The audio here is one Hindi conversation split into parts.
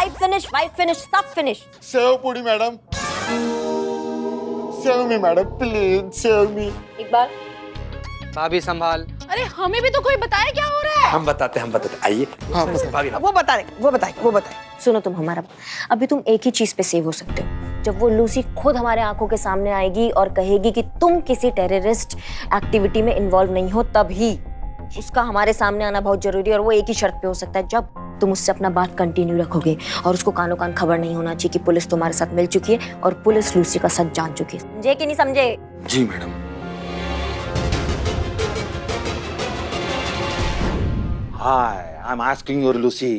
लाइफ फिनिश, वाइफ फिनिश, सब फिनिश। सेव पूरी madam, save me madam, please save me. एक बार भाभी संभाल। अरे हमें भी तो कोई बताए क्या हो रहा है। हम बताते आइए। हाँ, भाभी वो बताए। सुनो तुम हमारा, अभी तुम एक ही चीज पे सेव हो सकते हो, जब वो लूसी खुद हमारे आंखों के सामने आएगी और कहेगी कि तुम किसी टेररिस्ट एक्टिविटी में इन्वॉल्व नहीं हो, तभी उसका हमारे सामने आना बहुत जरूरी है। और वो एक ही शर्त पे हो सकता है, जब तुम उससे अपना बात कंटिन्यू रखोगे और उसको कानों कान खबर नहीं होना चाहिए कि पुलिस तुम्हारे साथ मिल चुकी है और पुलिस लूसी का सच जान चुकी है। समझे कि नहीं समझे? जी madam. Hi, I'm asking your Lucy.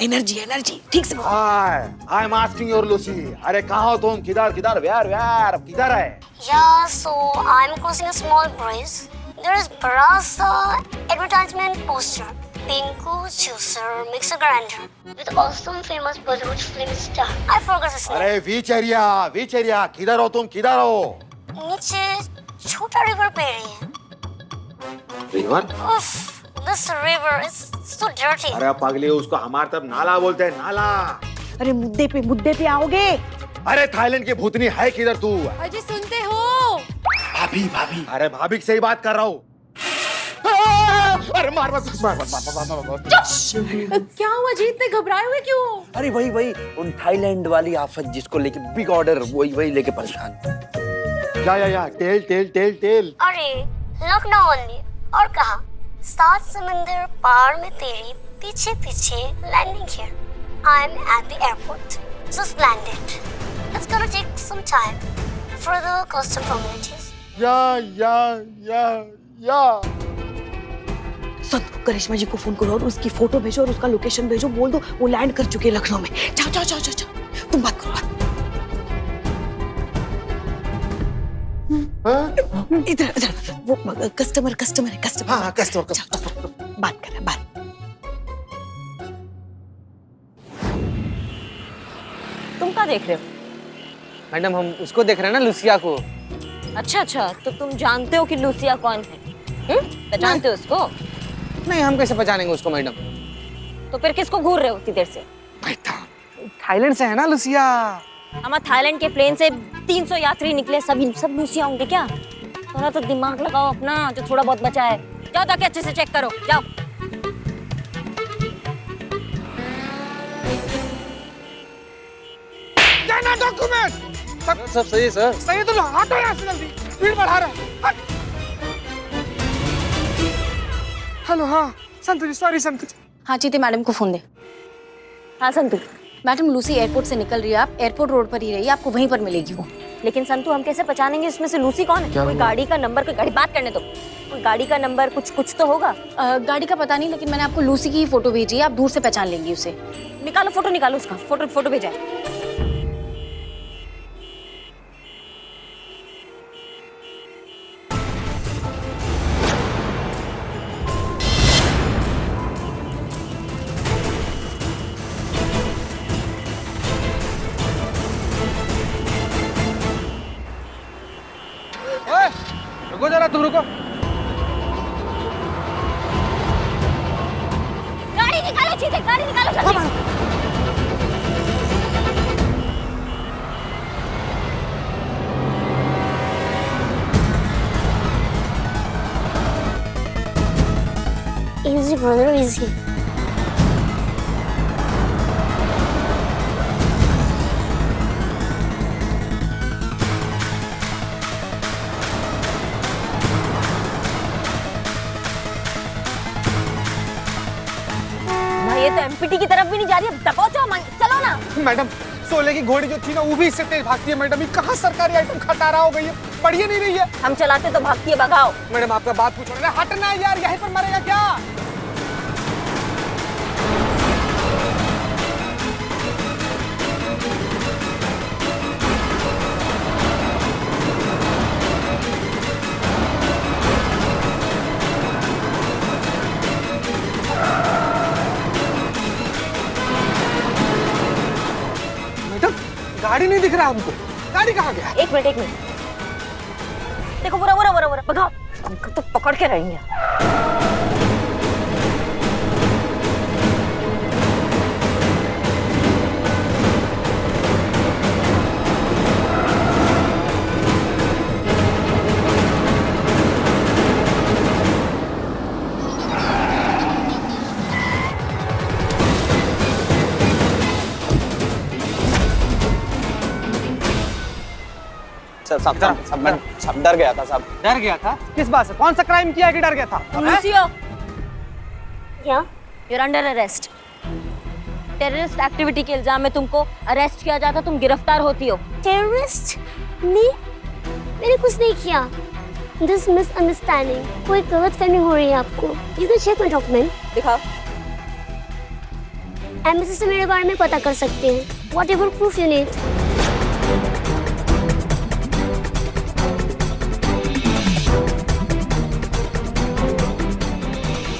Energy ठीक से। Hi, I'm asking your Lucy. अरे कहाँ हो तुम? किधर? Where? किधर है? Yeah, so I'm crossing a small bridge. There is Barasa advertisement poster. Pinku juicer mixer grinder with awesome famous Bollywood film star. I forgot his name. अरे बीच एरिया किधर हो तुम? किधर हो? नीचे छोटा रिवर पे है। River? Oof, this river is so dirty. अरे पागली, उसको हमारे तरफ नाला बोलते हैं, नाला। अरे मुद्दे पे आओगे। अरे थाईलैंड की भूतनी है किधर तू? अजय सुनते हो? भाभी। अरे भाभी से ही बात कर रहा हूँ। अरे मार। क्या हुआ जी, इतने घबराए हुए क्यों? अरे वही उन थाईलैंड वाली आफत जिसको लेके बिग ऑर्डर, वही लेके परेशान। या टेल। अरे लखनऊ ओनली। और कहा 7 समंदर पार में तेरे पीछे landing here. I'm at the airport. Just landed. It's gonna take some time for the custom formalities. या संतू करिश्मा जी को फोन करो और उसकी फोटो भेजो और उसका लोकेशन भेजो, बोल दो वो लैंड कर चुके हैं लखनऊ में। जाओ तुम बात करो। इधर वो कस्टमर है। हाँ, कस्टमर। जाओ, बात कर रहा है। तुम क्या देख रहे हो? मैडम हम उसको देख रहे हैं ना, लुसिया को। अच्छा, तो तुम जानते हो कि लूसिया कौन है? पहचानते हो उसको? नहीं, हम कैसे पहचानेंगे उसको मैडम? तो फिर किसको घूर रहे हो इतनी देर से? थाईलैंड से है ना लुसिया। हमारे थाईलैंड के प्लेन से 300 यात्री निकले, सब लूसिया होंगे क्या? थोड़ा तो दिमाग लगाओ अपना, जो थोड़ा बहुत बचा है। जाओ जाके अच्छे से चेक करो, जाओ। डॉक्यूमेंट सब सही है सर। सही है तो हटो यहाँ से जल्दी, भीड़ बढ़ा रहा है। हेलो, हाँ संतु जी, सॉरी संतु जी। हाँ चीते मैडम को फोन दे। हाँ संतु। मैडम लूसी एयरपोर्ट से निकल रही है, आप एयरपोर्ट रोड पर ही रहिए, आपको वहीं पर मिलेगी वो। लेकिन संतु हम कैसे पहचानेंगे इसमें से लूसी कौन है? कोई गाड़ी का नंबर, कोई गाड़ी, बात करने दो। कोई गाड़ी का नंबर कुछ तो होगा। गाड़ी का पता नहीं, लेकिन मैंने आपको लूसी की फोटो भेजी है, आप दूर से पहचान लेंगी उसे। निकालो फोटो, निकालो उसका फोटो भेजा है। रुको जरा, तुम रुको। गाड़ी निकालो चीते, गाड़ी निकालो जल्दी। Easy brother, easy. ये तो एमपीटी की तरफ भी नहीं जा रही है, दबोचो, चलो ना। मैडम, सोले की घोड़ी जो थी ना, वो भी इससे तेज भागती है। मैडम, ये कहाँ सरकारी आइटम खटारा हो गई है, बढ़िया नहीं रही है। हम चलाते तो भागती है, भगाओ। मैडम आपका बात पूछो ना, हटना है यार, यहीं पर मरेगा क्या? गाड़ी नहीं दिख रहा हमको, गाड़ी कहाँ गया? एक मिनट देखो, बुरा भगाओ, हमको तो पकड़ के रहेंगे। सर साहब मैं डर गया था साहब। डर गया था? किस बात से? कौन सा क्राइम किया कि डर गया था? लूसियो, क्या? you're under arrest. Terrorist activity के इल्जाम में तुमको अरेस्ट किया जाता, तुम गिरफ्तार होती हो। टेररिस्ट? मैंने कुछ नहीं किया। दिस मिसअंडरस्टैंडिंग, कोई गलतफहमी हो रही है आपको। You can check my document. दिखाओ। एम्बेसी से मेरे बारे में पता कर सकते हैं। Whatever proof you need.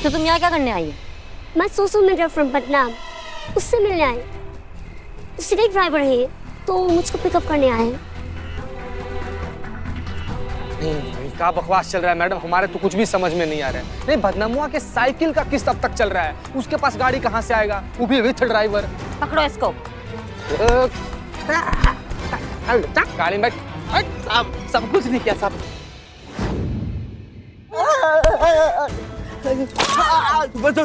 तो तुम यहाँ क्या करने आई हो? मैं सोशल मीडिया फ्रॉम पटना, उससे मिलने आई। सिटी ड्राइवर है तो मुझको पिकअप करने आए हैं। क्या बकवास चल रहा है मैडम, हमारे तो कुछ भी समझ में नहीं आ रहा है। नहीं, बदनामुआ के साइकिल का किस्त अब तक चल रहा है, उसके पास गाड़ी कहाँ से आएगा, वो भी विथ ड्राइवर। पकड़ो इसको। गाड़ी में साहब सब कुछ नहीं किया साहब। बस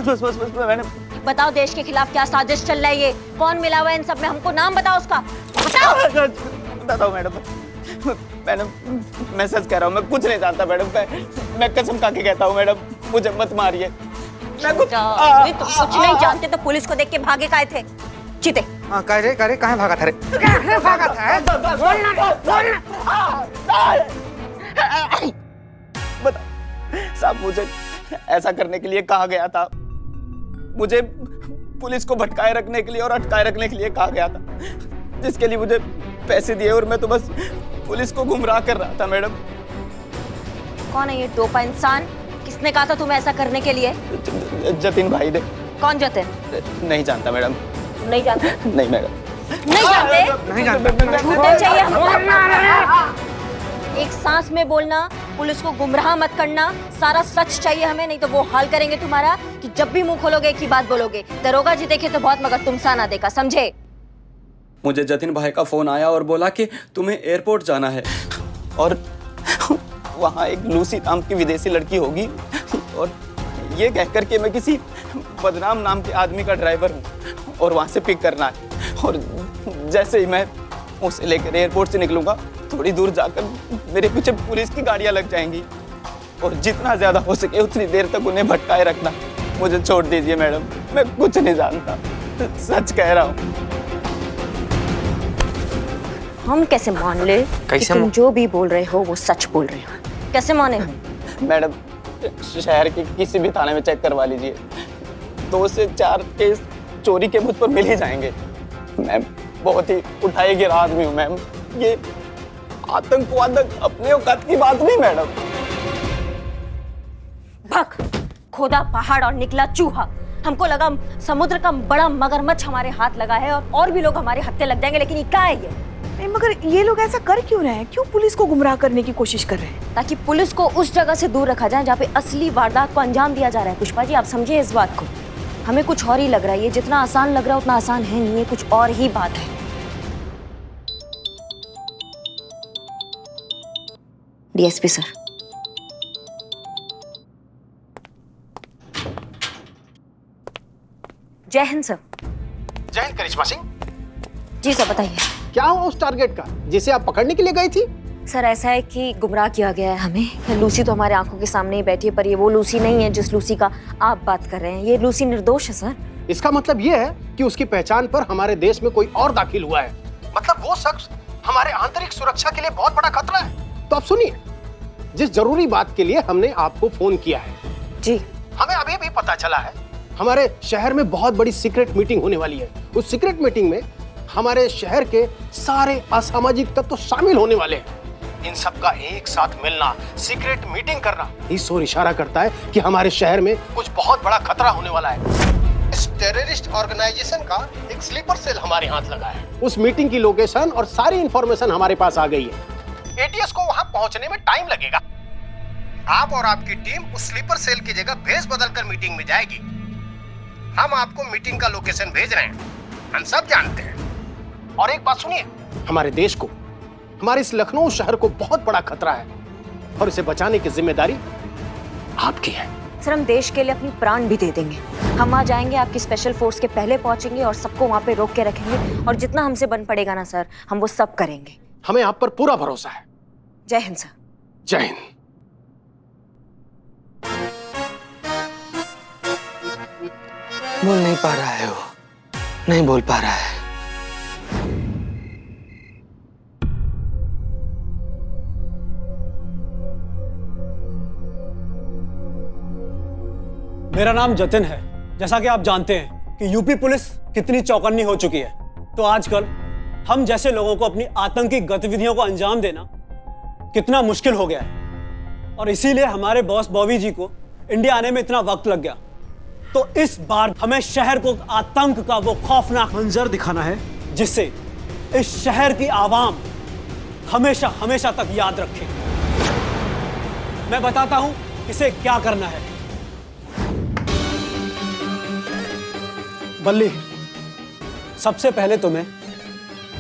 मैंने बताओ देश के खिलाफ क्या साजिश चल रहा है, ये कौन मिला हुआ है इन सब में, हमको नाम बताओ उसका। बताओ मैडम। मैं सच कह रहा हूँ, मैं कुछ नहीं जानता मैडम। मैं कसम खा के कहता हूँ मैडम, मुझे मत मारिए। मैं कुछ नहीं, तुम कुछ नहीं जानते तो पुलिस को देख के भागे काहे थे? चीते। हाँ, कहाँ भागा था रे? कहाँ भागा था? बता साहब, मुझे ऐसा करने के लिए कहा गया था। मुझे पुलिस को भटकाए रखने के लिए और अटकाए रखने के लिए कहा गया था, जिसके लिए मुझे पैसे दिए और मैं तो बस पुलिस को गुमराह कर रहा था मैडम। कौन है ये डोपा इंसान? किसने कहा था तुम्हें ऐसा करने के लिए? जतिन भाई ने। कौन जतिन? नहीं जानता मैडम। नहीं जानते? नहीं मैडम। नहीं जानते? नहीं जानता। झूठे चाहिए हमको। एक सांस में बोलना, पुलिस को गुमराह मत करना, सारा सच चाहिए हमें, नहीं तो वो हाल करेंगे तुम्हारा कि जब भी मुंह खोलोगे एक ही बात बोलोगे, दरोगा जी देखे तो बहुत मगर तुम सा ना देखा, समझे? मुझे जतिन भाई का फोन आया और बोला कि तुम्हें एयरपोर्ट जाना है और वहाँ एक लूसी नाम की विदेशी लड़की होगी और ये कहकर के मैं किसी बदनाम नाम के आदमी का ड्राइवर हूँ और वहाँ से पिक करना है। और जैसे ही मैं उसे लेकर एयरपोर्ट से निकलूंगा, थोड़ी दूर जाकर मेरे पीछे पुलिस की गाड़ियाँ लग जाएंगी और जितना ज़्यादा हो सके उतनी देर तक उन्हें भटकाए रखना। मुझे छोड़ दीजिए मैडम, मैं कुछ नहीं जानता, सच कह रहा हूँ। हम कैसे मान ले कि तुम जो भी बोल रहे हो वो सच बोल रहे हो? कैसे माने हम? मैडम, शहर के किसी भी थाने में चेक करवा लीजिए, 2 से 4 केस चोरी के मुझ पर मिल ही जाएंगे। मैम, बहुत ही उठाए गिरा आदमी हूँ मैम। ये आतंकवाद अपने औकात की बात नहीं मैडम। भग, खोदा पहाड़ और निकला चूहा। हमको लगा समुद्र का बड़ा मगरमच्छ हमारे हाथ लगा है और भी लोग हमारे हत्थे लग जाएंगे, लेकिन ये क्या है ये? नहीं, मगर ये लोग ऐसा कर क्यों रहे हैं? क्यों पुलिस को गुमराह करने की कोशिश कर रहे हैं? ताकि पुलिस को उस जगह से दूर रखा जाए जहाँ पे असली वारदात को अंजाम दिया जा रहा है। पुष्पा जी, आप समझिए इस बात को। हमें कुछ और ही लग रहा है, ये जितना आसान लग रहा है उतना आसान है नहीं, ये कुछ और ही बात है। DSP sir. जय हिंद सर। जय हिंद करिश्मा सिंह। जी सर, बताइए। क्या हुआ उस टारगेट का जिसे आप पकड़ने के लिए गई थी? सर, ऐसा है कि गुमराह किया गया है हमें। लूसी तो हमारे आंखों के सामने ही बैठी है, पर ये वो लूसी नहीं है जिस लूसी का आप बात कर रहे हैं। ये लूसी निर्दोष है सर। इसका मतलब ये है कि उसकी पहचान पर हमारे देश में कोई और दाखिल हुआ है। मतलब वो शख्स हमारे आंतरिक सुरक्षा के लिए बहुत बड़ा खतरा है। तो आप सुनिए, जिस जरूरी बात के लिए हमने आपको फोन किया है। जी। हमें अभी भी पता चला है हमारे शहर में बहुत बड़ी सीक्रेट मीटिंग होने वाली है। उस सीक्रेट मीटिंग में हमारे शहर के सारे असामाजिक तत्व शामिल होने वाले हैं। इन सब का एक साथ मिलना, सीक्रेट मीटिंग करना, इस ओर इशारा करता है कि हमारे शहर में कुछ बहुत बड़ा खतरा होने वाला है। इस टेररिस्ट ऑर्गेनाइजेशन का एक स्लीपर सेल हमारे हाथ लगा है। उस मीटिंग की लोकेशन और सारी इंफॉर्मेशन हमारे पास आ गई है। एटीएस को वहां पहुंचने में टाइम लगेगा। आप और आपकी टीम उस स्लीपर सेल की जगह भेस बदलकर मीटिंग में जाएगी। हम आपको मीटिंग का लोकेशन भेज रहे हैं, हम सब जानते हैं। और एक बात सुनिए, हमारे देश को, हमारे इस लखनऊ शहर को बहुत बड़ा खतरा है और इसे बचाने की जिम्मेदारी आपकी है। सर, हम देश के लिए अपनी प्राण भी दे देंगे। हम आ जाएंगे, आपकी स्पेशल फोर्स के पहले पहुंचेंगे और सबको वहां पे रोक के रखेंगे और जितना हमसे बन पड़ेगा ना सर, हम वो सब करेंगे। हमें आप पर पूरा भरोसा है। जय हिंद सर। जय हिंद। बोल नहीं पा रहा है वो, नहीं बोल पा रहा है। मेरा नाम जतिन है। जैसा कि आप जानते हैं कि यूपी पुलिस कितनी चौकन्नी हो चुकी है, तो आजकल हम जैसे लोगों को अपनी आतंकी गतिविधियों को अंजाम देना कितना मुश्किल हो गया है, और इसीलिए हमारे बॉस बॉबी जी को इंडिया आने में इतना वक्त लग गया। तो इस बार हमें शहर को आतंक का वो खौफनाक मंजर दिखाना है जिससे इस शहर की आवाम हमेशा हमेशा तक याद रखे। मैं बताता हूं इसे क्या करना है। बल्ली, सबसे पहले तुम्हें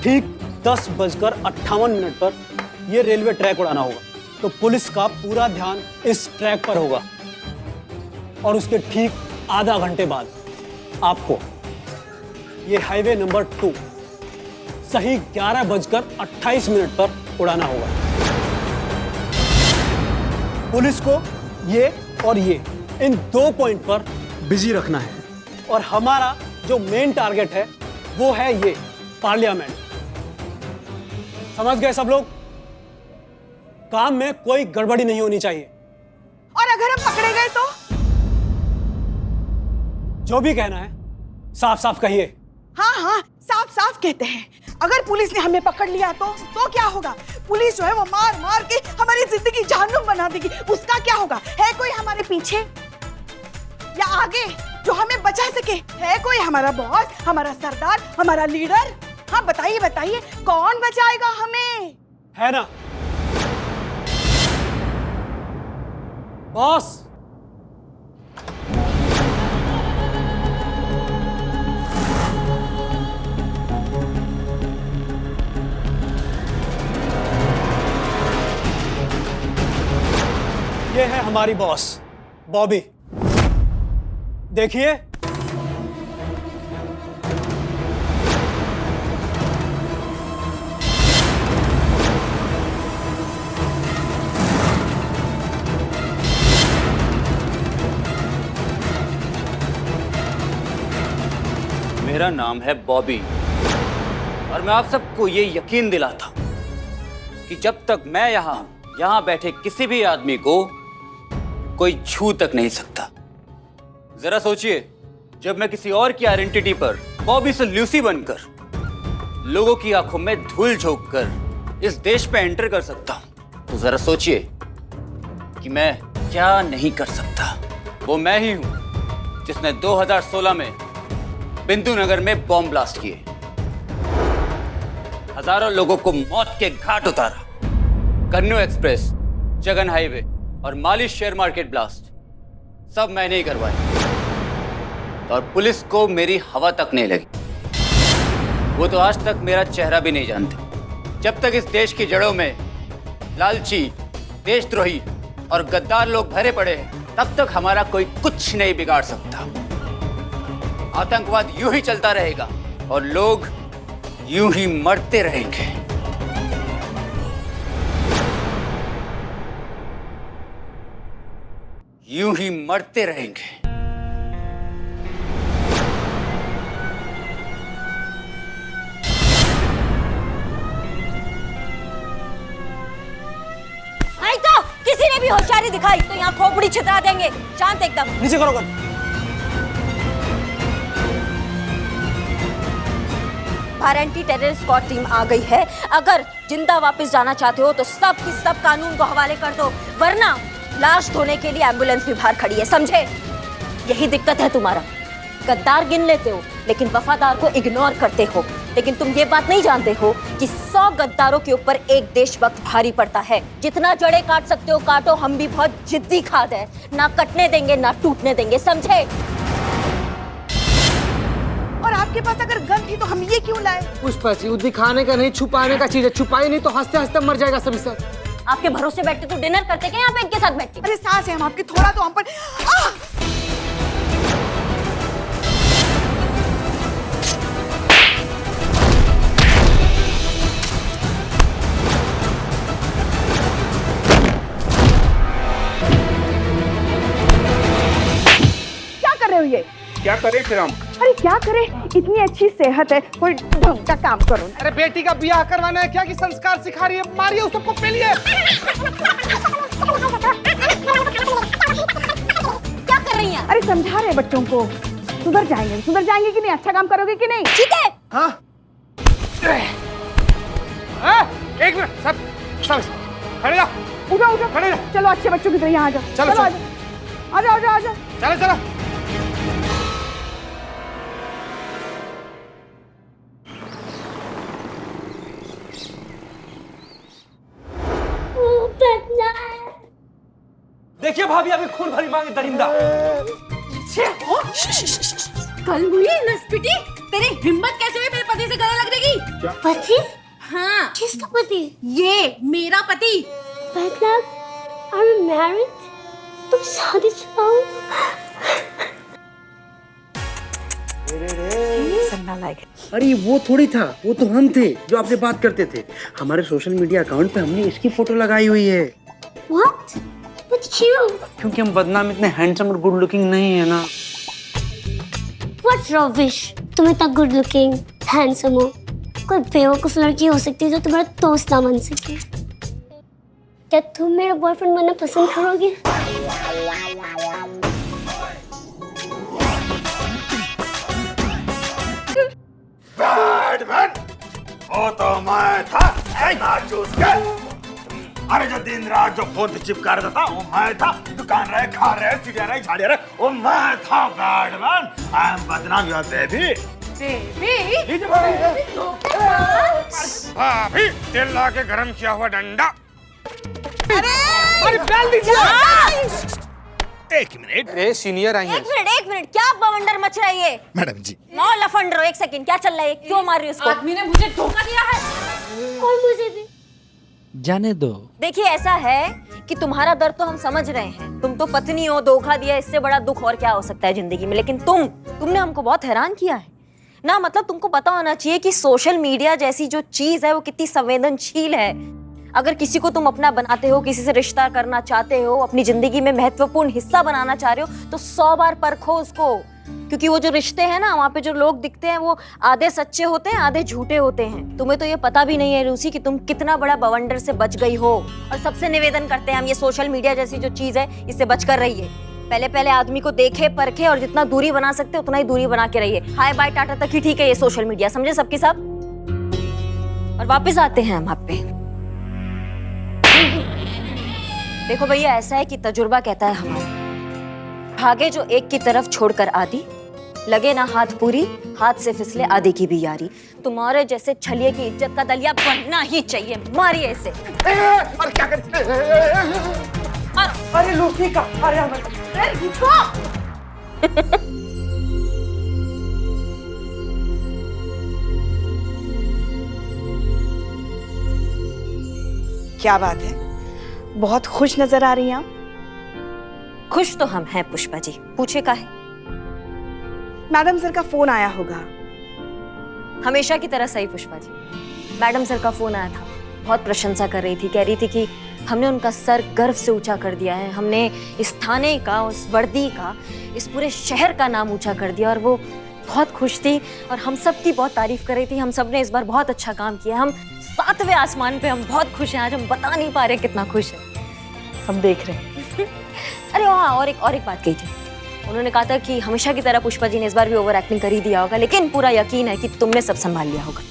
ठीक 10:58 पर यह रेलवे ट्रैक उड़ाना होगा। तो पुलिस का पूरा ध्यान इस ट्रैक पर होगा और उसके ठीक आधा घंटे बाद आपको यह हाईवे नंबर 2 सही 11:28 पर उड़ाना होगा। पुलिस को ये और ये इन 2 पॉइंट पर बिजी रखना है, और हमारा जो मेन टारगेट है वो है ये पार्लियामेंट। समझ गए सब लोग? काम में कोई गड़बड़ी नहीं होनी चाहिए। और अगर हम पकड़े गए तो? जो भी कहना है साफ साफ कहिए। हाँ हाँ, साफ साफ कहते हैं। अगर पुलिस ने हमें पकड़ लिया तो क्या होगा? पुलिस जो है वो मार मार के हमारी जिंदगी जहन्नुम बना देगी। उसका क्या होगा? है कोई हमारे पीछे या आगे जो हमें बचा सके? है कोई हमारा बॉस, हमारा सरदार, हमारा लीडर? हाँ बताइए बताइए, कौन बचाएगा हमें? है ना बॉस? ये है हमारी बॉस बॉबी। देखिए, मेरा नाम है बॉबी, और मैं आप सबको ये यकीन दिलाता हूं कि जब तक मैं यहां बैठे किसी भी आदमी को कोई छू तक नहीं सकता। जरा सोचिए, जब मैं किसी और की आइडेंटिटी पर बॉबी से लूसी बनकर लोगों की आंखों में धूल झोंक कर इस देश पे एंटर कर सकता हूं, तो जरा सोचिए कि मैं क्या नहीं कर सकता। वो मैं ही हूं जिसने 2016 में बिंदु नगर में बॉम्ब ब्लास्ट किए, हजारों लोगों को मौत के घाट उतारा, कन्नू एक्सप्रेस, जगन हाईवे और माली शेयर मार्केट ब्लास्ट सब मैंने ही करवाए, और पुलिस को मेरी हवा तक नहीं लगी। वो तो आज तक मेरा चेहरा भी नहीं जानते। जब तक इस देश की जड़ों में लालची, देशद्रोही और गद्दार लोग भरे पड़े हैं, तब तक हमारा कोई कुछ नहीं बिगाड़ सकता। आतंकवाद यूं ही चलता रहेगा और लोग यूं ही मरते रहेंगे। यूं ही मरते रहेंगे। आई तो किसी ने भी होशियारी दिखाई तो यहाँ खोपड़ी छितरा देंगे। शांत एकदम। नीचे करो कर। बाहर एंटी टेरर स्क्वाड टीम आ गई है। अगर जिंदा वापस जाना चाहते हो तो सब की सब कानून को हवाले कर दो, वरना लाश धोने के लिए एम्बुलेंस भी बाहर खड़ी है, समझे? यही दिक्कत है तुम्हारा। गद्दार गिन लेते हो लेकिन वफादार को इग्नोर करते हो। लेकिन तुम ये बात नहीं जानते हो कि 100 गद्दारों के ऊपर एक देशभक्त भारी पड़ता है। जितना जड़े काट सकते हो काटो, हम भी बहुत जिद्दी खाद है, ना कटने देंगे ना टूटने देंगे, समझे? और आपके पास अगर गन थी तो हम ये क्यों लाए? पुष्पा जी, वो दिखाने का नहीं, छुपाने का चीज है। छुपाई नहीं तो हंसते हंसते मर जाएगा सभी सब। आपके भरोसे बैठते तो डिनर करते क्या यहाँ पे इनके साथ बैठ के? अरे सांस है हम आपकी, थोड़ा तो हम पर। क्या करें फिर हम? अरे क्या करे, इतनी अच्छी सेहत है, कोई ढंग का काम करो ना। अरे बेटी का ब्याह करवाना है क्या कि संस्कार सिखा रही है? मारिए उस सबको, पेलिए। क्या कर रही हैं? अरे समझा रहे बच्चों को, सुधर जाएंगे कि नहीं? अच्छा काम करोगे कि नहीं? ठीक है। हाँ? एक मिनट, सब खड़े जाओ। उठो खड़े जाओ। चलो अच्छे बच्चों की तरह यहाँ आ जाओ। चलो, आ जाओ। चलो। देखिए भाभी, अभी खून भरी मांगे दरिंदा। कल हुई नस्पिटी, तेरी हिम्मत कैसे हुई मेरे पति से गले लगने की? पति? हाँ। किसका पति? ये मेरा पति। मतलब are you married? तुम शादीशुदा हो? अरे वो थोड़ी था, वो तो हम थे जो आपसे बात करते थे। हमारे सोशल मीडिया अकाउंट पे हमने इसकी फोटो लगाई हुई है। What? But क्यों? क्योंकि हम बदनाम इतने हैंडसम और गुड लुकिंग नहीं है ना। What rubbish? तुम इतना गुड लुकिंग, हैंडसम हो, कोई बेवकूफ लड़की हो सकती है जो तुम्हारा दोस्त ना बन सके। क्या तुम मेरा बॉयफ्रेंड बनना पसंद करोगे? बैटमैन, वो तो मैं था, नाचूस के। अरे जो दिन रात जो फोन पे चिपका रहा था वो मैं था। दुकान रहे, खा रहे, चिड़िया रहे, झाड़िया रहे, वो मैं था बैटमैन। आई एम बदनाम योर बेबी। भाभी, तेल ला के गरम किया हुआ डंडा। अरे डाल दीजिए। एक मिनट। अरे सीनियर आई हैं। एक मिनट, क्या बवंडर मच रहा है ये? मैडम जी, नो लफंडरो, एक सेकंड, क्या चल रहा है? क्यों मार रही है उसको? आदमी ने मुझे धोखा दिया है। और मुझे भी। जाने दो। देखिए ऐसा है कि तुम्हारा दर्द तो हम समझ रहे हैं, तुम तो पत्नी हो, धोखा दिया, इससे बड़ा दुख और क्या हो सकता है जिंदगी में। लेकिन तुमने हमको बहुत हैरान किया है ना। मतलब तुमको पता होना चाहिए कि सोशल मीडिया जैसी जो चीज है वो कितनी संवेदनशील है। अगर किसी को तुम अपना बनाते हो, किसी से रिश्ता करना चाहते हो, अपनी जिंदगी में महत्वपूर्ण हिस्सा बनाना चाह रहे हो, तो 100 बार परखो उसको। क्योंकि वो जो रिश्ते हैं ना, वहाँ पे जो लोग दिखते हैं वो आधे सच्चे होते हैं, आधे झूठे होते हैं। तुम्हें तो ये पता भी नहीं है रूसी कि तुम कितना बड़ा बवंडर से बच गई हो। और सबसे निवेदन करते हैं हम, ये सोशल मीडिया जैसी जो चीज है इससे बचकर रहिए। पहले आदमी को देखे परखे और जितना दूरी बना सकते उतना ही दूरी बना के रहिए। हाय बाय टाटा तक ही ठीक है ये सोशल मीडिया, समझे सबके सब। और वापस आते हैं हम आप पे। देखो भैया, ऐसा है कि तजुर्बा कहता है हमारा, भागे जो एक की तरफ छोड़कर आदि, लगे ना हाथ पूरी, हाथ से फिसले आदि की भी यारी। तुम्हारे जैसे छलिए की इज्जत का दलिया बनना ही चाहिए। मारिए इसे। और क्या अरे लूसी का, अरे क्या बात है, बहुत खुश नजर आ रही हैं आप। खुश तो हम हैं पुष्पा जी, पूछे का है? मैडम सर का फोन आया होगा। हमेशा की तरह सही पुष्पा जी। मैडम सर का फोन आया था, बहुत प्रशंसा कर रही थी, कह रही थी कि हमने उनका सर गर्व से ऊंचा कर दिया है, हमने इस थाने का, उस वर्दी का, इस पूरे शहर का नाम ऊंचा कर दिया। और वो बहुत खुश थी और हम सब की बहुत तारीफ कर रही थी। हम सब ने इस बार बहुत अच्छा काम किया। हम 7वें आसमान पे, हम बहुत खुश हैं आज। हम बता नहीं पा रहे कितना खुश है, हम देख रहे हैं। अरे हाँ, और एक बात कही थी। उन्होंने कहा था कि हमेशा की तरह पुष्पा जी ने इस बार भी ओवर एक्टिंग कर ही दिया होगा, लेकिन पूरा यकीन है कि तुमने सब संभाल लिया होगा।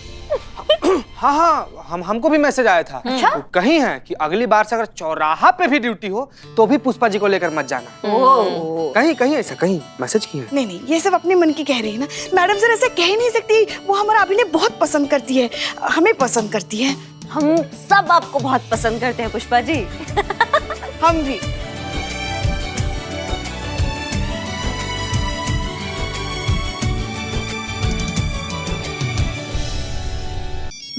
हाँ, हमको भी मैसेज आया था। अच्छा? वो कहीं है कि अगली बार से अगर चौराहा पे भी ड्यूटी हो तो भी पुष्पा जी को लेकर मत जाना। कहीं ऐसा कहीं मैसेज किया है। नहीं, ये सब अपने मन की कह रही है ना। मैडम सर ऐसे कह ही नहीं सकती। वो हमारा अभिनय बहुत पसंद करती है, हमें पसंद करती है। हम सब आपको बहुत पसंद करते हैं पुष्पा जी। हम भी।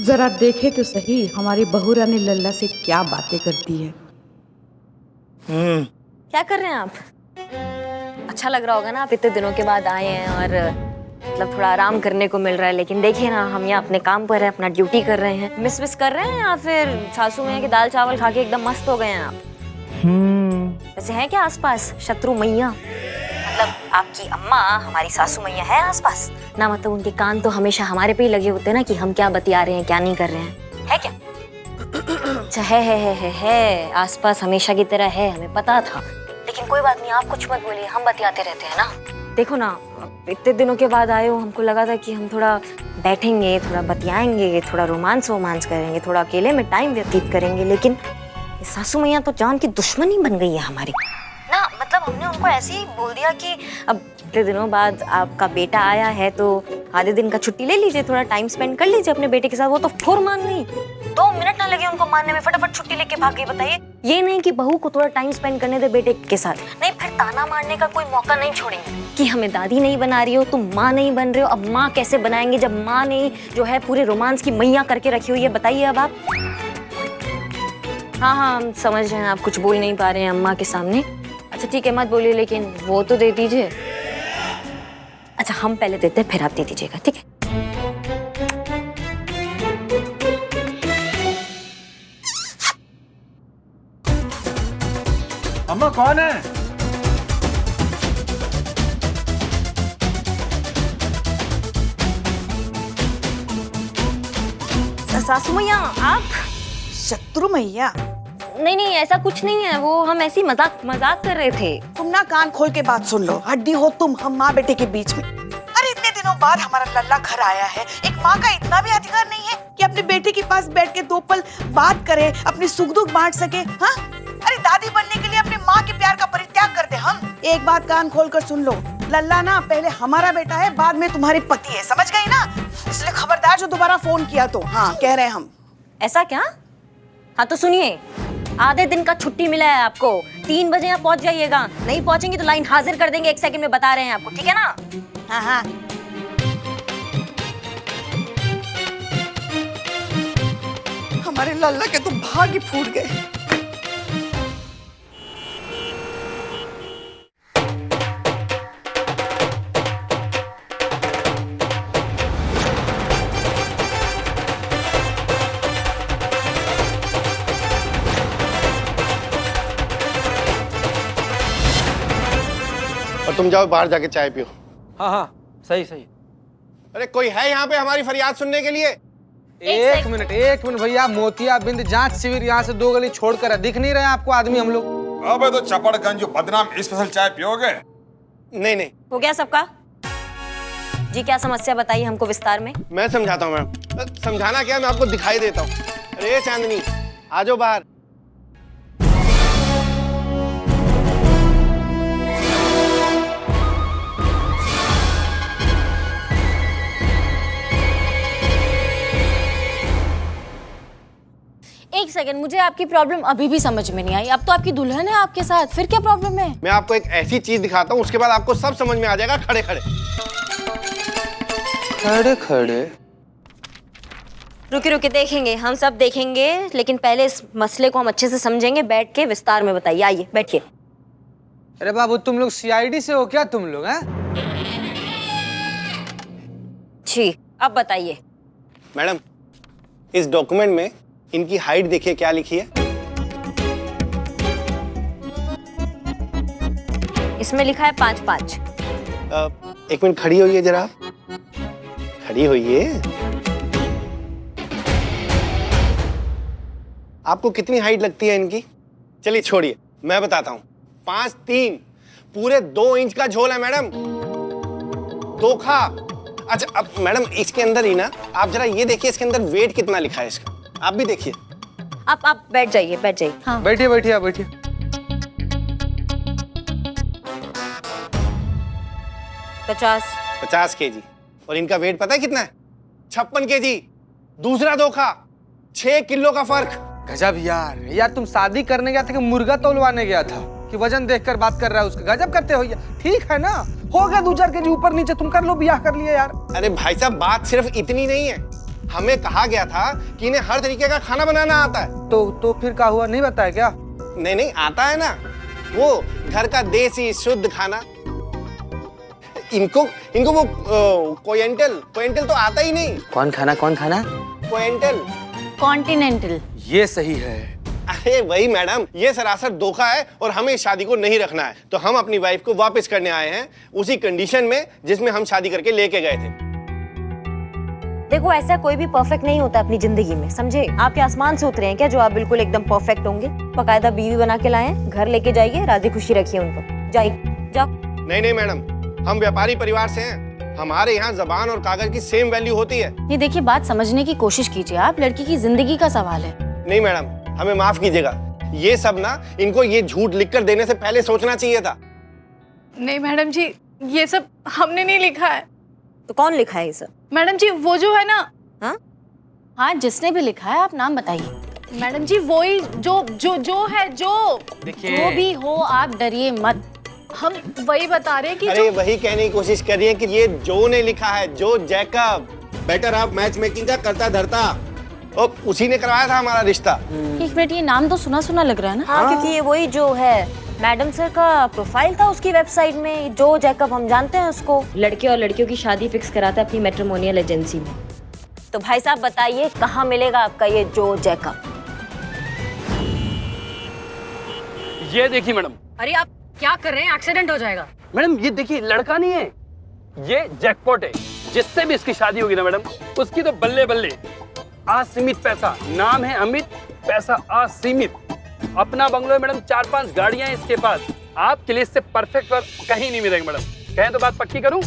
जरा देखे तो सही हमारी बहू रानी लल्ला से क्या बातें करती है। क्या कर रहे हैं आप? अच्छा लग रहा होगा ना, आप इतने दिनों के बाद आए हैं और मतलब थोड़ा आराम करने को मिल रहा है। लेकिन देखिए ना, हम यहाँ अपने काम पर हैं, अपना ड्यूटी कर रहे हैं। मिस कर रहे हैं या फिर सासू मैया की दाल चावल खा के एकदम मस्त हो गए हैं आप? वैसे हैं क्या आसपास शत्रु मैया? मतलब आपकी अम्मा हमारी सासू मैया है आसपास ना, मतलब उनके कान तो हमेशा हमारे पे ही लगे होते हैं ना कि हम क्या बतिया रहे हैं क्या नहीं कर रहे हैं, है क्या? अच्छा है आसपास हमेशा की तरह है, हमें पता था। लेकिन कोई बात नहीं, आप कुछ मत बोलिए, हम बतियाते रहते हैं ना। देखो ना, इतने दिनों के बाद आए हो, हमको लगा था कि हम थोड़ा बैठेंगे, थोड़ा बतियाएंगे, थोड़ा रोमांस करेंगे, थोड़ा अकेले में टाइम व्यतीत करेंगे, लेकिन सासू मैया तो जान की दुश्मनी बन गई है हमारी ना। मतलब हमने उनको ऐसे ही बोल दिया कि अब इतने दिनों बाद आपका बेटा आया है तो आधे दिन का छुट्टी ले लीजिए, थोड़ा टाइम स्पेंड कर लीजिए अपने बेटे के साथ। वो तो फौर मान गई, 2 मिनट ना लगे उनको मानने में, फटाफट छुट्टी लेके भाग गई। बताइए, ये नहीं कि बहू को थोड़ा टाइम स्पेंड करने दे बेटे के साथ, नहीं फिर ताना मारने का कोई मौका नहीं छोड़ेंगे कि हमें दादी नहीं बना रही हो, तुम माँ नहीं बन रहे हो। अब माँ कैसे बनाएंगे जब माँ ने जो है पूरे रोमांस की मैया करके रखी हुई है? बताइए अब आप। हाँ हम समझ रहे हैं, आप कुछ बोल नहीं पा रहे हैं अम्मा के सामने। अच्छा ठीक है, मत बोलिए, लेकिन वो तो दे दीजिए। अच्छा हम पहले देते हैं, फिर आप दे दीजिएगा, ठीक है? अम्मा कौन है? सासू मैया आप? शत्रु मैया? नहीं ऐसा कुछ नहीं है, वो हम ऐसी मजाक कर रहे थे। तुम ना कान खोल के बात सुन लो, हड्डी हो तुम हम माँ बेटे के बीच में। अरे इतने दिनों बाद हमारा लल्ला घर आया है, एक माँ का इतना भी अधिकार नहीं है कि अपने बेटे के पास बैठ के 2 पल बात करे, अपनी सुख दुख बांट सके? हाँ, अरे दादी बनने के लिए अपने माँ के प्यार का परित्याग कर दे हम। एक बात कान खोल कर सुन लो, लल्ला ना पहले हमारा बेटा है, बाद में तुम्हारी पति है, समझ गई ना? इसलिए खबरदार जो दोबारा फोन किया तो। हाँ कह रहे हैं हम। ऐसा क्या? हाँ तो सुनिए, आधे दिन का छुट्टी मिला है आपको, 3 बजे यहाँ पहुँच जाइएगा। नहीं पहुँचेंगे तो लाइन हाजिर कर देंगे 1 सेकंड में, बता रहे हैं आपको, ठीक है ना? हाँ। हमारे लल्ला के तो भाग ही फूट गए। और तुम जाओ बाहर जाके चाय पियो। हाँ सही। अरे कोई है यहाँ पे हमारी फरियाद सुनने के लिए? एक मिनट भैया, मोतियाबिंद जांच शिविर यहाँ से 2 गली छोड़कर है, दिख नहीं रहे आपको आदमी हम लोग? अबे तो चपड़गंज बदनाम स्पेशल चाय पियोगे? नहीं। हो गया सबका? जी क्या समस्या बताइए हमको विस्तार में। मैं समझाता हूँ मैम। समझाना क्या, मैं आपको दिखाई देता हूँ। अरे चांदनी आ जाओ बाहर। एक सेकंड, मुझे आपकी प्रॉब्लम अभी भी समझ में नहीं आई। अब तो आपकी दुल्हन है आपके साथ, फिर क्या प्रॉब्लम है? मैं आपको एक ऐसी चीज दिखाता हूँ, उसके बाद आपको सब समझ में आ जाएगा। खड़े खड़े रुके देखेंगे, हम सब देखेंगे, लेकिन पहले इस मसले को हम अच्छे से समझेंगे। बैठ के विस्तार में बताइए, आइए बैठिए। अरे बाबू तुम लोग CID से हो क्या तुम लोग? हैं? जी अब बताइए। मैडम इस डॉक्यूमेंट में इनकी हाइट देखिए क्या लिखी है। इसमें लिखा है 5'5". 1 मिनट खड़ी होइए जरा, खड़ी होइए। आपको कितनी हाइट लगती है इनकी? चलिए छोड़िए, मैं बताता हूँ। 5'3", पूरे 2 इंच का झोल है मैडम, धोखा। अच्छा अब मैडम इसके अंदर ही ना, आप जरा ये देखिए इसके अंदर वेट कितना लिखा है इसका, आप भी देखिए। आप बैठ जाइए। हाँ। बैठिए आप बैठिए। 50 केजी। और इनका वेट पता है कितना है? 56 केजी। दूसरा धोखा, 6 किलो का फर्क। गजब यार तुम शादी करने गया था कि मुर्गा तौलवाने गया था कि वजन देखकर बात कर रहा है उसका? गजब करते हो यार। ठीक है ना, हो गया 2-4 केजी ऊपर नीचे, तुम कर लो, ब्याह कर लिए यार। अरे भाई साहब बात सिर्फ इतनी नहीं है, हमें कहा गया था कि इन्हें हर तरीके का खाना बनाना आता है। तो फिर क्या हुआ, नहीं बताया क्या? नहीं आता है ना, वो घर का देसी शुद्ध खाना। इनको वो कोयंटल तो आता ही नहीं। कौन खाना? कोयंटल। कॉन्टिनेंटल। ये सही है। अरे वही मैडम, ये सरासर धोखा है और हमें इस शादी को नहीं रखना है। तो हम अपनी वाइफ को वापस करने आए हैं उसी कंडीशन में जिसमें हम शादी करके लेके गए थे। देखो, ऐसा कोई भी परफेक्ट नहीं होता अपनी जिंदगी में, समझे? आप क्या आसमान से उतरे हैं क्या जो आप बिल्कुल एकदम परफेक्ट होंगे? बकायदा बीवी बना के लाए हैं, घर लेके जाइए, राजी खुशी रखिए उनको। जाइए, जाओ। नहीं नहीं मैडम, हम व्यापारी परिवार से हैं। हमारे यहाँ जबान और कागज की सेम वैल्यू होती है। ये देखिए, बात समझने की कोशिश कीजिए आप, लड़की की जिंदगी का सवाल है। नहीं मैडम, हमें माफ कीजिएगा, ये सब ना इनको ये झूठ लिखकर देने से पहले सोचना चाहिए था। नहीं मैडम जी, ये सब हमने नहीं लिखा है। तो कौन लिखा है ये सब? मैडम जी वो जो है ना। हाँ, जिसने भी लिखा है आप नाम बताइए। मैडम जी वही जो है, जो जो भी हो आप डरिए मत, हम वही बता रहे हैं कि अरे वही कहने की कोशिश कर रही है कि ये जो ने लिखा है, जो जैकब। बेटर आप मैच मेकिंग का करता धरता, और उसी ने करवाया था हमारा रिश्ता। एक मिनट, ये नाम तो सुना सुना लग रहा है ना? हाँ, क्योंकि ये वही जो है, मैडम सर का प्रोफाइल था उसकी वेबसाइट में। जो जैकब, हम जानते हैं उसको, लड़के और लड़कियों की शादी फिक्स कराता है अपनी मैट्रिमोनियल एजेंसी में। तो भाई साहब बताइए, कहाँ मिलेगा आपका ये जो जैकब? ये देखिए मैडम। अरे आप क्या कर रहे हैं? एक्सीडेंट हो जाएगा। मैडम ये देखिए, लड़का नहीं है, ये जैकपॉट है। जिससे भी इसकी शादी होगी ना मैडम, उसकी तो बल्ले बल्ले। असीमित पैसा, नाम है अमित, पैसा असीमित। अपना बंगलो है मैडम, 4-5 गाड़ियां हैं इसके पास। आपके लिए इससे परफेक्ट वर्क कहीं नहीं मिलेगा मैडम। कहें तो बात पक्की करूं?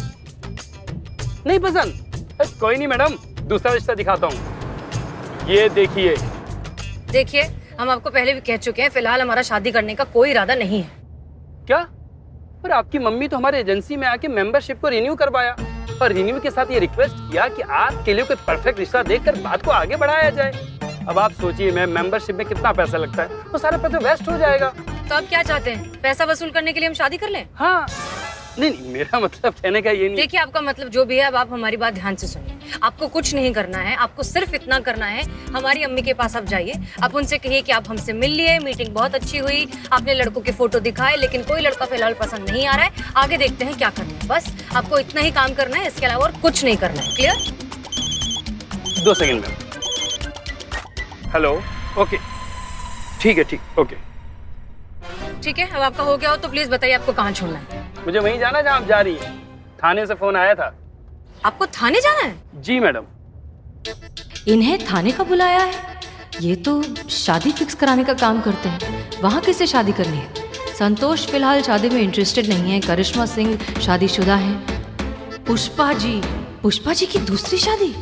नहीं पसंद? कोई नहीं मैडम, दूसरा रिश्ता दिखाता हूँ। ये देखिए। देखिए, हम आपको पहले भी कह चुके हैं, फिलहाल हमारा शादी करने का कोई इरादा नहीं है। क्या? पर आपकी मम्मी तो हमारे एजेंसी में आके मेंबरशिप को रिन्यू करवाया और रिन्यू के साथ ये रिक्वेस्ट किया कि आपके लिए कोई परफेक्ट रिश्ता देखकर बात को आगे बढ़ाया जाए। अब आप सोचिए, मैं मेंबरशिप में कितना पैसा लगता है, वो सारा पैसा वेस्ट हो जाएगा। तो आप क्या चाहते हैं? पैसा वसूल करने के लिए हम शादी कर लें? हाँ। नहीं, मेरा मतलब कहने का ये नहीं। देखिए, आपका मतलब जो भी है, अब आप हमारी बात ध्यान से सुनिए। आपको कुछ नहीं करना है, आपको सिर्फ इतना करना है, हमारी अम्मी के पास आप जाइए, आप उनसे कहिए कि आप हमसे मिल लिए, मीटिंग बहुत अच्छी हुई, आपने लड़कों के फोटो दिखाए, लेकिन कोई लड़का फिलहाल पसंद नहीं आ रहा है, आगे देखते हैं क्या करना है। बस आपको इतना ही काम करना है, इसके अलावा और कुछ नहीं करना है। क्लियर? 2 सेकंड में। हेलो, ओके, ठीक है, ठीक, ओके। ठीक है, अब आपका हो गया हो तो प्लीज बताइए आपको कहाँ छोड़ना है। मुझे वहीं जाना जहाँ आप जा रही हैं। थाने से फोन आया था। आपको थाने जाना है? जी मैडम। इन्हें थाने का बुलाया है? ये तो शादी फिक्स कराने का काम करते हैं। वहाँ किससे शादी करनी है? संतोष फिलहाल शादी में इंटरेस्टेड नहीं है, करिश्मा सिंह शादीशुदा हैं। पुष्पा जी की दूसरी शादी?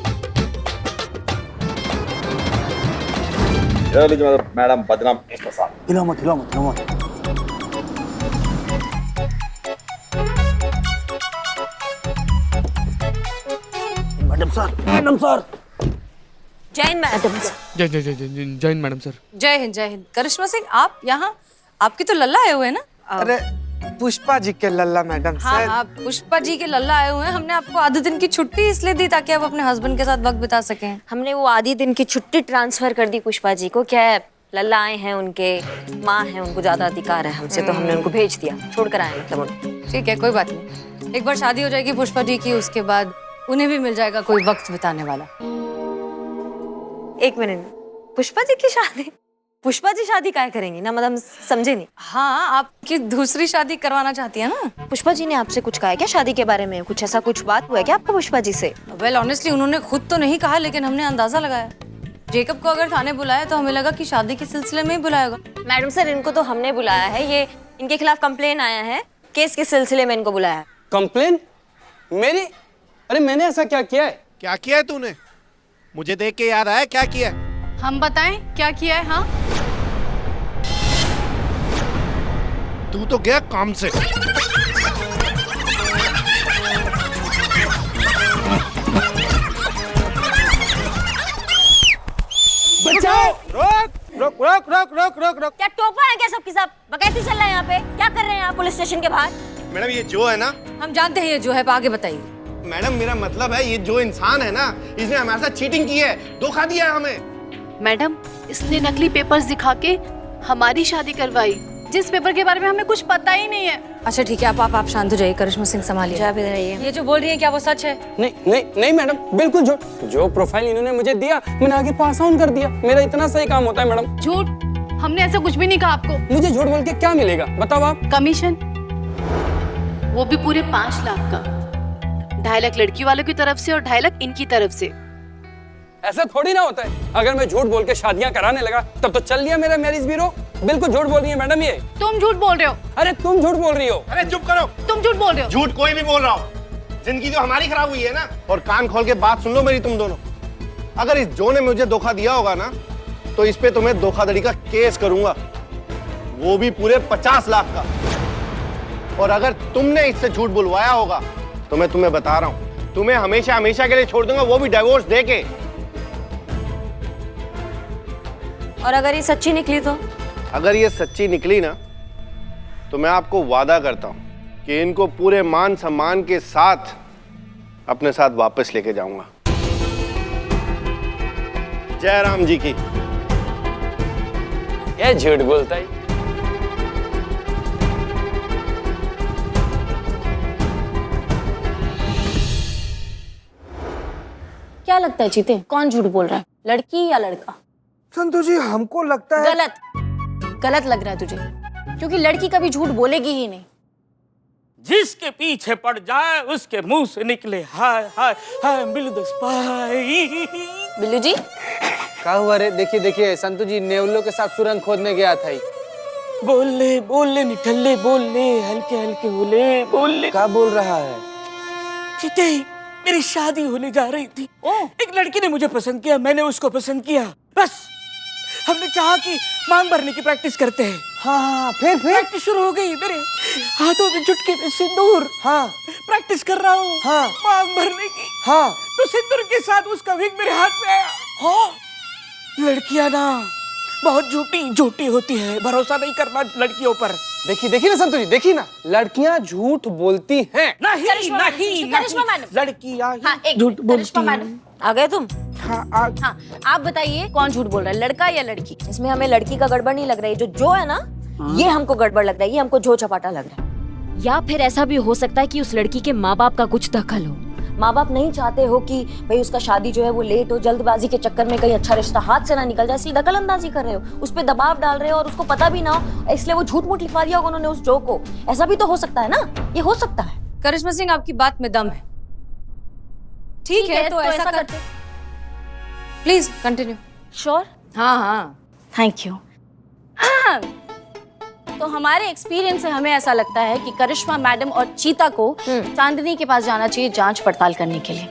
मैडम बदनाम इसके साथ। हिलो मत, हिलो मत, हिलो मत। Madam sir, madam sir. जय हिंद मैडम सर। जय हिंद मैडम सर। जय हिंद, जय हिंद। करिश्मा सिंह, आप यहाँ? आपकी तो लल्ला आए हुए हैं ना? अरे पुष्पा जी के लल्ला मैडम सर। हाँ, पुष्पा जी के लल्ला आए हुए हैं। हमने आपको आधे दिन की छुट्टी इसलिए दी ताकि आप अपने हस्बैंड के साथ वक्त बिता सकें। हमने वो आधी दिन की छुट्टी ट्रांसफर कर दी पुष्पा जी को। क्या है, लल्ला आए हैं, उनके माँ हैं, उनको ज्यादा अधिकार है हमसे, तो हमने उनको भेज दिया, छोड़कर आए मतलब उनको। ठीक है, कोई बात नहीं। एक बार शादी हो जाएगी पुष्पा जी की, उसके बाद उन्हें भी मिल जाएगा कोई वक्त बिताने वाला। 1 मिनट, पुष्पा जी की शादी? पुष्पा जी शादी काय करेंगी ना मतलब, समझे नहीं। हाँ, आपकी दूसरी शादी करवाना चाहती है ना? पुष्पा जी ने आपसे कुछ कहा है क्या शादी के बारे में? कुछ ऐसा कुछ बात हुआ है क्या आपका पुष्पा जी से? वेल ऑनेस्टली उन्होंने खुद तो नहीं कहा, लेकिन हमने अंदाजा लगाया। जेकब को अगर थाने बुलाया तो हमें लगा कि शादी के सिलसिले में ही बुलाएगा। मैडम सर, इनको तो हमने बुलाया है, ये इनके खिलाफ कंप्लेन आया है, केस के सिलसिले में इनको बुलाया है। कंप्लेन? मेरी? अरे मैंने ऐसा क्या किया है? क्या किया है तूने? मुझे देख के याद आया क्या किया है? हम बताएं क्या किया है? हाँ, तू तो गया काम से। बचाओ! रोक रोक रोक रोक रोक रोक रोक। क्या टोपा है क्या सबके सब? बकैती चल रहा है यहाँ पे? क्या कर रहे हैं आप पुलिस स्टेशन के बाहर? मैडम ये जो है ना, हम जानते हैं ये जो है, आगे बताइए। मैडम मेरा मतलब है, ये जो इंसान है ना, इसने हमारे साथ चीटिंग की है, धोखा दिया है हमें। मैडम इसने नकली पेपर्स दिखा के हमारी शादी करवाई, जिस पेपर के बारे में हमें कुछ पता ही नहीं है। अच्छा ठीक है, आप शांत हो जाइए। करिश्मा सिंह संभालिए। ये जो बोल रही है क्या वो सच है? नहीं नहीं नहीं मैडम, बिल्कुल झूठ। जो प्रोफाइल इन्होंने मुझे दिया, मैंने आगे पास ऑन कर दिया। मेरा इतना सही काम होता है मैडम। झूठ? हमने ऐसा कुछ भी नहीं कहा आपको। मुझे झूठ बोल के क्या मिलेगा बताओ आप? कमीशन, वो भी पूरे 5 लाख का। 2.5 लाख लड़की वालों की तरफ से और 2.5 लाख इनकी तरफ से। ऐसा थोड़ी ना होता है। अगर मैं झूठ बोल के शादियां कराने लगा तब तो चल लिया मेरा मैरिज ब्यूरो। बिल्कुल झूठ बोल रही है मैडम ये। तुम झूठ बोल रहे हो। अरे तुम झूठ बोल रही हो। अरे चुप करो। तुम झूठ बोल रहे हो। झूठ कोई भी बोल रहा हो, जिंदगी तो हमारी खराब हुई है ना। और कान खोल के बात सुन लो मेरी तुम दोनों। अगर इस जो ने मुझे धोखा दिया होगा ना, तो इस पे तुम्हें धोखाधड़ी का केस करूंगा, वो भी पूरे 50 लाख का। और अगर तुमने इससे झूठ बुलवाया होगा तो मैं तुम्हें बता रहा हूं, तुम्हें हमेशा हमेशा के लिए छोड़ दूंगा, वो भी डिवोर्स देके। और अगर ये सच्ची निकली तो? अगर ये सच्ची निकली ना, तो मैं आपको वादा करता हूं कि इनको पूरे मान सम्मान के साथ अपने साथ वापस लेके जाऊंगा। जय राम जी की। ये झूठ बोलता है। क्या लगता है चीते, कौन झूठ बोल रहा है, लड़की या लड़का? संतोष जी हमको लगता है गलत लग रहा है तुझे, क्योंकि लड़की कभी झूठ बोलेगी ही नहीं। जिसके पीछे पड़ जाए उसके मुंह से निकले हाय हाय हाय बिल्लू द स्पाई। बिल्लू जी क्या हुआ रे? देखिए देखिए संतू जी नेवलों के साथ सुरंग खोदने गया था। बोल ले निठल्ले बोल ले, हल्के हल्के बोल ले। क्या बोल रहा है? चीते, मेरी शादी होने जा रही थी। एक लड़की ने मुझे पसंद किया, मैंने उसको पसंद किया। बस हमने चाहा कि मांग भरने की प्रैक्टिस करते हैं। हाँ, फिर प्रैक्टिस शुरू हो गई। मेरे हाथों में चुटकी में सिंदूर। हाँ, प्रैक्टिस कर रहा हूँ। हाँ, मांग भरने की। हाँ, तो सिंदूर के साथ उसका विग मेरे हाथ में आया। हाँ, लड़कियां ना बहुत झूठी होती है, भरोसा नहीं करना लड़कियों पर। देखिए ना संतोष जी, देखिए ना, लड़कियां झूठ बोलती हैं। नहीं, लड़कियां झूठ बोलती हैं। आ गए तुम? हाँ, आप बताइए कौन झूठ बोल रहा है, लड़का या लड़की? इसमें हमें लड़की का गड़बड़ नहीं लग रहा है, जो है ना ये हमको गड़बड़ लग रहा है, ये हमको झो चपाटा लग रहा है। या फिर ऐसा भी हो सकता है कि उस लड़की के माँ बाप का कुछ दखल हो। माँ बाप नहीं चाहते हो कि भाई उसका शादी जो है वो लेट हो, जल्दबाजी के चक्कर में कहीं अच्छा रिश्ता हाथ से ना निकल जाए, इसलिए दखल अंदाजी कर रहे हो, उस पर दबाव डाल रहे हो और उसको पता भी ना हो, इसलिए वो झूठ मूठ लिखवा दिया होगा उन्होंने उस जो को। ऐसा भी तो हो सकता है ना, ये हो सकता है। करिश्मा सिंह आपकी बात में दम है। ठीक है तो ऐसा करते। Please continue. श्योर? हाँ। Thank you. तो हमारे एक्सपीरियंस से हमें ऐसा लगता है कि करिश्मा मैडम और चीता को चांदनी के पास जाना चाहिए जांच पड़ताल करने के लिए,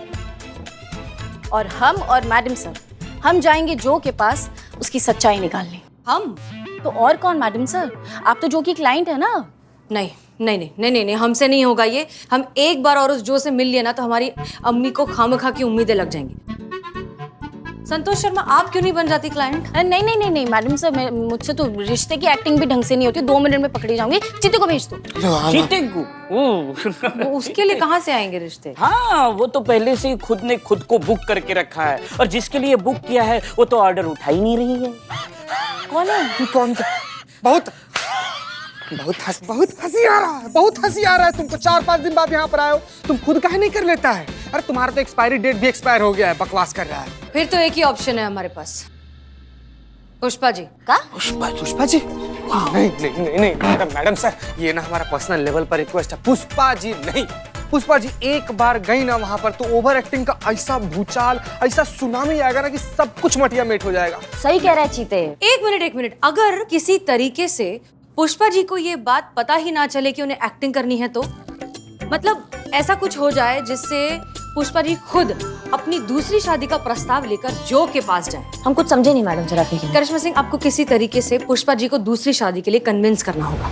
और हम और मैडम सर हम जाएंगे जो के पास उसकी सच्चाई निकालने। हम तो और कौन मैडम सर, आप तो जो की क्लाइंट है ना। नहीं, हमसे नहीं होगा ये। हम एक बार और उस जो से मिल लिए ना तो हमारी अम्मी को खामखा की उम्मीदें लग जाएंगी। संतोष शर्मा, आप क्यों नहीं बन जाती क्लाइंट? नहीं मैडम सर, मुझसे तो रिश्ते की एक्टिंग भी ढंग से नहीं होती, 2 मिनट में पकड़ी जाऊंगी। चीते को भेज दो। चीते को? उसके लिए कहाँ से आएंगे रिश्ते? हाँ, वो तो पहले से ही खुद ने खुद को बुक करके रखा है, और जिसके लिए बुक किया है वो तो ऑर्डर उठा ही नहीं रही है। कौन है? कौन? बहुत हंसी आ रहा है तुमको। 4-5 दिन बाद यहाँ पर आए हो, तुम खुद काहे नहीं कर लेता है? अरे तुम्हारा तो एक्सपायरी डेट भी एक्सपायर हो गया है, बकवास कर रहा है। फिर तो एक ही ऑप्शन है हमारे पास, पुष्पा जी का। पुष्पा जी? नहीं मैडम सर, ये ना हमारा पर्सनल लेवल पर रिक्वेस्ट है। पुष्पा जी नहीं, पुष्पा जी एक बार गई ना वहां पर तो ओवर एक्टिंग का ऐसा भूचाल, ऐसा सुनामी आएगा ना कि सब कुछ मटिया मेट हो जाएगा। सही कह रहा है चीते। एक मिनट, अगर किसी तरीके से पुष्पा जी को ये बात पता ही ना चले कि उन्हें एक्टिंग करनी है, तो मतलब ऐसा कुछ हो जाए जिससे पुष्पा जी खुद अपनी दूसरी शादी का प्रस्ताव लेकर जो के पास जाए। हम कुछ समझे नहीं मैडम, जरा कहिए। करिश्मा सिंह, आपको किसी तरीके से पुष्पा जी को दूसरी शादी के लिए कन्विंस करना होगा।